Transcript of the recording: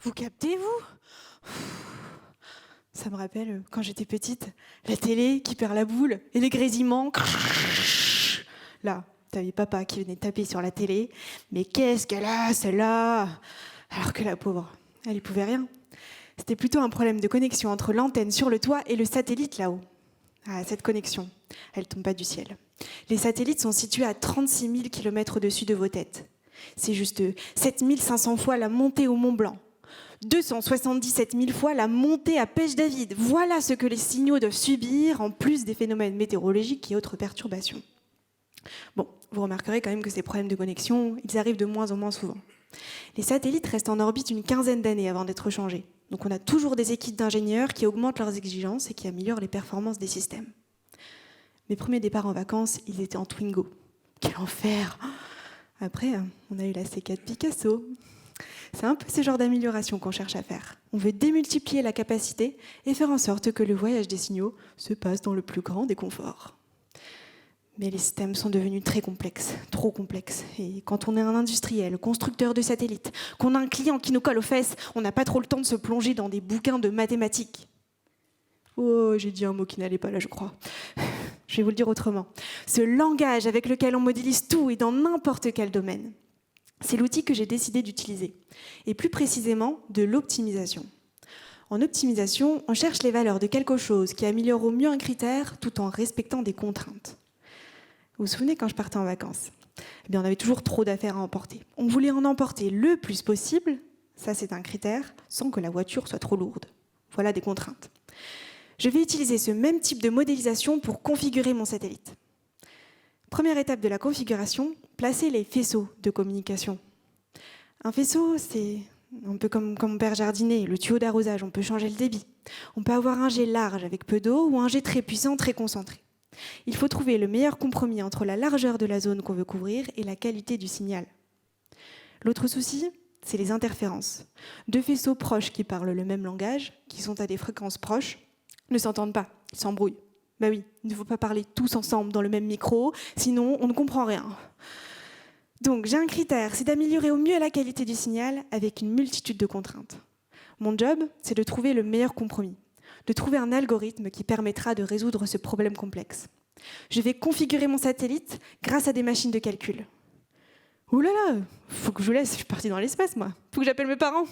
Vous captez, vous? Ça me rappelle, quand j'étais petite, la télé qui perd la boule et les grésillements. Là, t'avais papa qui venait taper sur la télé. Mais qu'est-ce qu'elle a, celle-là? Alors que la pauvre, elle y pouvait rien. C'était plutôt un problème de connexion entre l'antenne sur le toit et le satellite là-haut. Ah, cette connexion, elle tombe pas du ciel. Les satellites sont situés à 36 000 km au-dessus de vos têtes. C'est juste 7 500 fois la montée au Mont Blanc. 277 000 fois la montée à Pêche-David. Voilà ce que les signaux doivent subir, en plus des phénomènes météorologiques et autres perturbations. Bon, vous remarquerez quand même que ces problèmes de connexion, ils arrivent de moins en moins souvent. Les satellites restent en orbite une quinzaine d'années avant d'être changés. Donc on a toujours des équipes d'ingénieurs qui augmentent leurs exigences et qui améliorent les performances des systèmes. Mes premiers départs en vacances, ils étaient en Twingo. Quel enfer! Après, on a eu la C4 Picasso. C'est un peu ce genre d'amélioration qu'on cherche à faire. On veut démultiplier la capacité et faire en sorte que le voyage des signaux se passe dans le plus grand des conforts. Mais les systèmes sont devenus très complexes, trop complexes. Et quand on est un industriel, constructeur de satellites, qu'on a un client qui nous colle aux fesses, on n'a pas trop le temps de se plonger dans des bouquins de mathématiques. Oh, j'ai dit un mot qui n'allait pas là, je crois. Je vais vous le dire autrement. Ce langage avec lequel on modélise tout et dans n'importe quel domaine, c'est l'outil que j'ai décidé d'utiliser. Et plus précisément, de l'optimisation. En optimisation, on cherche les valeurs de quelque chose qui améliore au mieux un critère tout en respectant des contraintes. Vous vous souvenez quand je partais en vacances? Eh bien, on avait toujours trop d'affaires à emporter. On voulait en emporter le plus possible, ça c'est un critère, sans que la voiture soit trop lourde. Voilà des contraintes. Je vais utiliser ce même type de modélisation pour configurer mon satellite. Première étape de la configuration, placer les faisceaux de communication. Un faisceau, c'est un peu comme mon père jardinier, le tuyau d'arrosage, on peut changer le débit. On peut avoir un jet large avec peu d'eau ou un jet très puissant, très concentré. Il faut trouver le meilleur compromis entre la largeur de la zone qu'on veut couvrir et la qualité du signal. L'autre souci, c'est les interférences. Deux faisceaux proches qui parlent le même langage, qui sont à des fréquences proches, ne s'entendent pas, ils s'embrouillent. Bah oui, il ne faut pas parler tous ensemble dans le même micro, sinon on ne comprend rien. Donc j'ai un critère, c'est d'améliorer au mieux la qualité du signal avec une multitude de contraintes. Mon job, c'est de trouver le meilleur compromis, de trouver un algorithme qui permettra de résoudre ce problème complexe. Je vais configurer mon satellite grâce à des machines de calcul. Ouh là là, faut que je vous laisse, je suis partie dans l'espace moi, faut que j'appelle mes parents.